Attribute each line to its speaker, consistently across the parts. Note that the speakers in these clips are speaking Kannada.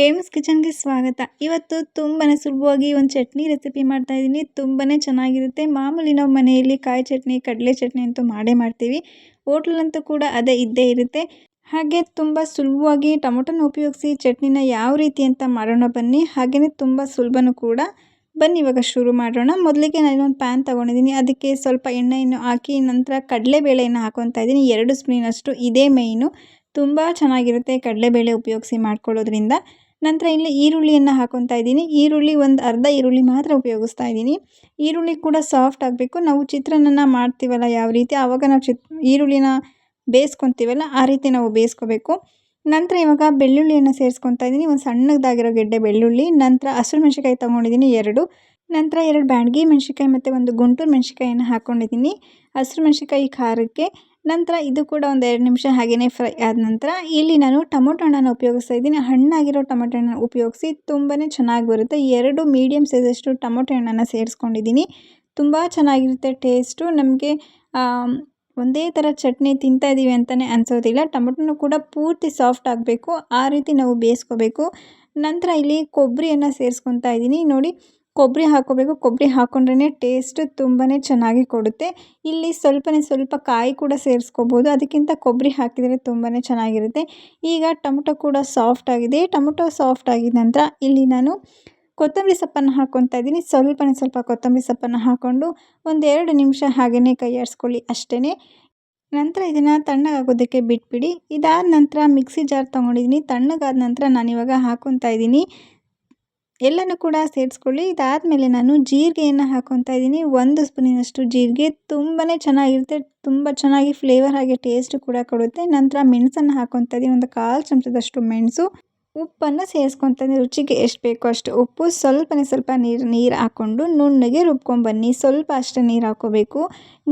Speaker 1: ಏಮ್ಸ್ ಕಿಚನ್‌ಗೆ ಸ್ವಾಗತ. ಇವತ್ತು ತುಂಬಾನೇ ಸುಲಭವಾಗಿ ಒಂದು ಚಟ್ನಿ ರೆಸಿಪಿ ಮಾಡ್ತಾ ಇದ್ದೀನಿ. ತುಂಬಾನೇ ಚೆನ್ನಾಗಿರುತ್ತೆ. ಮಾಮೂಲಿ ನಾವು ಮನೆಯಲ್ಲಿ ಕಾಯಿ ಚಟ್ನಿ, ಕಡಲೆ ಚಟ್ನಿ ಅಂತೂ ಮಾಡೇ ಮಾಡ್ತೀವಿ. ಹೋಟ್ಲಲ್ಲಂತೂ ಕೂಡ ಅದೇ ಇದ್ದೇ ಇರುತ್ತೆ. ಹಾಗೆ ತುಂಬ ಸುಲಭವಾಗಿ ಟೊಮೊಟೊನ ಉಪಯೋಗಿಸಿ ಚಟ್ನಿನ ಯಾವ ರೀತಿ ಅಂತ ಮಾಡೋಣ ಬನ್ನಿ. ಹಾಗೆಯೇ ತುಂಬ ಸುಲಭನೂ ಕೂಡ. ಬನ್ನಿ ಇವಾಗ ಶುರು ಮಾಡೋಣ. ಮೊದಲಿಗೆ ನಾನೊಂದು ಪ್ಯಾನ್ ತೊಗೊಂಡಿದ್ದೀನಿ. ಅದಕ್ಕೆ ಸ್ವಲ್ಪ ಎಣ್ಣೆಯನ್ನು ಹಾಕಿ ನಂತರ ಕಡಲೆಬೇಳೆಯನ್ನು ಹಾಕ್ಕೊತಾ ಇದ್ದೀನಿ. 2 ಸ್ಪೂನಷ್ಟು ಇದೇ ಮೇಯ್ನು. ತುಂಬ ಚೆನ್ನಾಗಿರುತ್ತೆ ಕಡಲೆಬೇಳೆ ಉಪಯೋಗಿಸಿ ಮಾಡ್ಕೊಳ್ಳೋದ್ರಿಂದ. ನಂತರ ಇಲ್ಲಿ ಈರುಳ್ಳಿಯನ್ನು ಹಾಕ್ಕೊತಾ ಇದ್ದೀನಿ. ಈರುಳ್ಳಿ ಒಂದು ಅರ್ಧ ಈರುಳ್ಳಿ ಮಾತ್ರ ಉಪಯೋಗಿಸ್ತಾ ಇದ್ದೀನಿ. ಈರುಳ್ಳಿ ಕೂಡ ಸಾಫ್ಟ್ ಆಗಬೇಕು. ನಾವು ಚಿತ್ರಾನ್ನ ಮಾಡ್ತೀವಲ್ಲ ಯಾವ ರೀತಿ ಆವಾಗ ನಾವು ಈರುಳ್ಳಿನ ಬೇಯಿಸ್ಕೊತೀವಲ್ಲ ಆ ರೀತಿ ನಾವು ಬೇಯಿಸ್ಕೋಬೇಕು. ನಂತರ ಇವಾಗ ಬೆಳ್ಳುಳ್ಳಿಯನ್ನು ಸೇರಿಸ್ಕೊತಾ ಇದ್ದೀನಿ. ಒಂದು ಸಣ್ಣದಾಗಿರೋ ಗೆಡ್ಡೆ ಬೆಳ್ಳುಳ್ಳಿ. ನಂತರ ಹಸಿರು ಮೆಣಸಿನ್ಕಾಯಿ ತೊಗೊಂಡಿದ್ದೀನಿ 2. ನಂತರ 2 ಬ್ಯಾಡಗಿ ಮೆಣಸಿನ್ಕಾಯಿ ಮತ್ತು 1 ಗುಂಟೂರು ಮೆಣಸಿನ್ಕಾಯಿಯನ್ನು ಹಾಕ್ಕೊಂಡಿದ್ದೀನಿ ಹಸಿರು ಮೆಣಸಿನ್ಕಾಯಿ ಖಾರಕ್ಕೆ. ನಂತರ ಇದು ಕೂಡ ಒಂದು 2 ನಿಮಿಷ ಹಾಗೆಯೇ ಫ್ರೈ ಆದ ನಂತರ ಇಲ್ಲಿ ನಾನು ಟೊಮೊಟೊ ಹಣ್ಣನ್ನು ಉಪಯೋಗಿಸ್ತಾ ಇದ್ದೀನಿ. ಹಣ್ಣಾಗಿರೋ ಟೊಮೊಟೊ ಹಣ್ಣನ್ನು ಉಪಯೋಗಿಸಿ ತುಂಬಾ ಚೆನ್ನಾಗಿ ಬರುತ್ತೆ. 2 ಮೀಡಿಯಮ್ ಸೈಜಷ್ಟು ಟೊಮೊಟೊ ಹಣ್ಣನ್ನು ಸೇರಿಸ್ಕೊಂಡಿದ್ದೀನಿ. ತುಂಬ ಚೆನ್ನಾಗಿರುತ್ತೆ ಟೇಸ್ಟು. ನಮಗೆ ಒಂದೇ ಥರ ಚಟ್ನಿ ತಿಂತಾ ಇದ್ದೀವಿ ಅಂತಲೇ ಅನಿಸೋದಿಲ್ಲ. ಟೊಮೊಟೊನೂ ಕೂಡ ಪೂರ್ತಿ ಸಾಫ್ಟ್ ಆಗಬೇಕು, ಆ ರೀತಿ ನಾವು ಬೇಯಿಸ್ಕೋಬೇಕು. ನಂತರ ಇಲ್ಲಿ ಕೊಬ್ಬರಿಯನ್ನು ಸೇರಿಸ್ಕೊತಾ ಇದ್ದೀನಿ. ನೋಡಿ, ಕೊಬ್ಬರಿ ಹಾಕ್ಕೋಬೇಕು. ಕೊಬ್ಬರಿ ಹಾಕ್ಕೊಂಡ್ರೇ ಟೇಸ್ಟ್ ತುಂಬಾ ಚೆನ್ನಾಗಿ ಕೊಡುತ್ತೆ. ಇಲ್ಲಿ ಸ್ವಲ್ಪ ಕಾಯಿ ಕೂಡ ಸೇರಿಸ್ಕೋಬೋದು. ಅದಕ್ಕಿಂತ ಕೊಬ್ಬರಿ ಹಾಕಿದರೆ ತುಂಬಾ ಚೆನ್ನಾಗಿರುತ್ತೆ. ಈಗ ಟೊಮೊಟೊ ಕೂಡ ಸಾಫ್ಟ್ ಆಗಿದೆ. ಟೊಮೊಟೊ ಸಾಫ್ಟ್ ಆಗಿದ ನಂತರ ಇಲ್ಲಿ ನಾನು ಕೊತ್ತಂಬರಿ ಸೊಪ್ಪನ್ನು ಹಾಕ್ಕೊತಾ ಇದ್ದೀನಿ. ಸ್ವಲ್ಪ ಕೊತ್ತಂಬರಿ ಸೊಪ್ಪನ್ನು ಹಾಕ್ಕೊಂಡು ಒಂದು 2 ನಿಮಿಷ ಹಾಗೆಯೇ ಕೈ ಆಡಿಸ್ಕೊಳ್ಳಿ ಅಷ್ಟೇ. ನಂತರ ಇದನ್ನು ತಣ್ಣಗಾಗೋದಕ್ಕೆ ಬಿಟ್ಬಿಡಿ. ಇದಾದ ನಂತರ ಮಿಕ್ಸಿ ಜಾರ್ ತೊಗೊಂಡಿದ್ದೀನಿ. ತಣ್ಣಗಾದ ನಂತರ ನಾನಿವಾಗ ಹಾಕ್ಕೊತಾ ಇದ್ದೀನಿ. ಎಲ್ಲನೂ ಕೂಡ ಸೇರಿಸ್ಕೊಳ್ಳಿ. ಇದಾದಮೇಲೆ ನಾನು ಜೀರಿಗೆಯನ್ನು ಹಾಕ್ಕೊತಾ ಇದ್ದೀನಿ. 1 ಸ್ಪೂನಿನಷ್ಟು ಜೀರಿಗೆ. ತುಂಬಾ ಚೆನ್ನಾಗಿರುತ್ತೆ. ತುಂಬ ಚೆನ್ನಾಗಿ ಫ್ಲೇವರ್ ಹಾಗೆ ಟೇಸ್ಟ್ ಕೂಡ ಕೊಡುತ್ತೆ. ನಂತರ ಮೆಣಸನ್ನು ಹಾಕ್ಕೊತಾ ಇದ್ದೀನಿ. ಒಂದು 1/4 ಚಮಚದಷ್ಟು ಮೆಣಸು. ಉಪ್ಪನ್ನು ಸೇರಿಸ್ಕೊತಾ ಇದ್ದೀನಿ. ರುಚಿಗೆ ಎಷ್ಟು ಬೇಕೋ ಅಷ್ಟು ಉಪ್ಪು. ಸ್ವಲ್ಪ ನೀರು ಹಾಕ್ಕೊಂಡು ನುಣ್ಣಗೆ ರುಬ್ಕೊಂಬನ್ನಿ. ಸ್ವಲ್ಪ ಅಷ್ಟೇ ನೀರು ಹಾಕ್ಕೋಬೇಕು.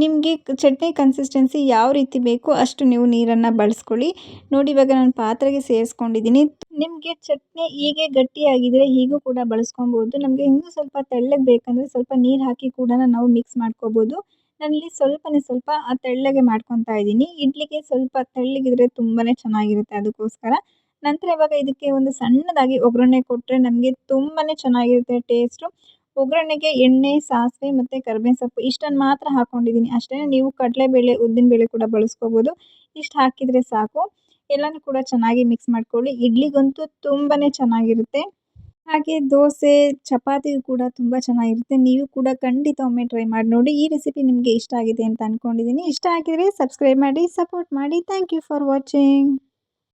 Speaker 1: ನಿಮಗೆ ಚಟ್ನಿ ಕನ್ಸಿಸ್ಟೆನ್ಸಿ ಯಾವ ರೀತಿ ಬೇಕೋ ಅಷ್ಟು ನೀವು ನೀರನ್ನು ಬಳಸ್ಕೊಳ್ಳಿ. ನೋಡಿ, ಇವಾಗ ನಾನು ಪಾತ್ರೆಗೆ ಸೇರಿಸ್ಕೊಂಡಿದ್ದೀನಿ. ನಿಮಗೆ ಚಟ್ನಿ ಹೀಗೆ ಗಟ್ಟಿಯಾಗಿದ್ದರೆ ಹೀಗೂ ಕೂಡ ಬಳಸ್ಕೊಬೋದು. ನಮಗೆ ಇನ್ನೂ ಸ್ವಲ್ಪ ತೆಳ್ಳಗೆ ಬೇಕಂದರೆ ಸ್ವಲ್ಪ ನೀರು ಹಾಕಿ ಕೂಡ ನಾವು ಮಿಕ್ಸ್ ಮಾಡ್ಕೋಬೋದು. ನಾನಿಲ್ಲಿ ಸ್ವಲ್ಪ ತೆಳ್ಳಗೆ ಮಾಡ್ಕೊತಾ ಇದ್ದೀನಿ. ಇಡ್ಲಿಗೆ ಸ್ವಲ್ಪ ತೆಳ್ಳಗಿದ್ರೆ ತುಂಬಾ ಚೆನ್ನಾಗಿರುತ್ತೆ, ಅದಕ್ಕೋಸ್ಕರ. ನಂತರ ಇವಾಗ ಇದಕ್ಕೆ ಒಂದು ಸಣ್ಣದಾಗಿ ಒಗ್ಗರಣೆ ಕೊಟ್ಟರೆ ನಮಗೆ ತುಂಬಾ ಚೆನ್ನಾಗಿರುತ್ತೆ ಟೇಸ್ಟು. ಒಗ್ಗರಣೆಗೆ ಎಣ್ಣೆ, ಸಾಸಿವೆ ಮತ್ತು ಕರಿಬೇವಿನ ಸೊಪ್ಪು ಇಷ್ಟನ್ನು ಮಾತ್ರ ಹಾಕ್ಕೊಂಡಿದ್ದೀನಿ ಅಷ್ಟೇ. ನೀವು ಕಡಲೆಬೇಳೆ, ಉದ್ದಿನಬೇಳೆ ಕೂಡ ಬಳಸ್ಕೋಬೋದು. ಇಷ್ಟು ಹಾಕಿದರೆ ಸಾಕು. ಎಲ್ಲನೂ ಕೂಡ ಚೆನ್ನಾಗಿ ಮಿಕ್ಸ್ ಮಾಡ್ಕೊಳ್ಳಿ. ಇಡ್ಲಿಗಂತೂ ತುಂಬಾ ಚೆನ್ನಾಗಿರುತ್ತೆ. ಹಾಗೆ ದೋಸೆ, ಚಪಾತಿಗೂ ಕೂಡ ತುಂಬ ಚೆನ್ನಾಗಿರುತ್ತೆ. ನೀವು ಕೂಡ ಖಂಡಿತ ಒಮ್ಮೆ ಟ್ರೈ ಮಾಡಿ ನೋಡಿ. ಈ ರೆಸಿಪಿ ನಿಮಗೆ ಇಷ್ಟ ಆಗಿದೆ ಅಂತ ಅಂದ್ಕೊಂಡಿದ್ದೀನಿ. ಇಷ್ಟ ಆಗಿದರೆ ಸಬ್ಸ್ಕ್ರೈಬ್ ಮಾಡಿ, ಸಪೋರ್ಟ್ ಮಾಡಿ. Thank you for watching.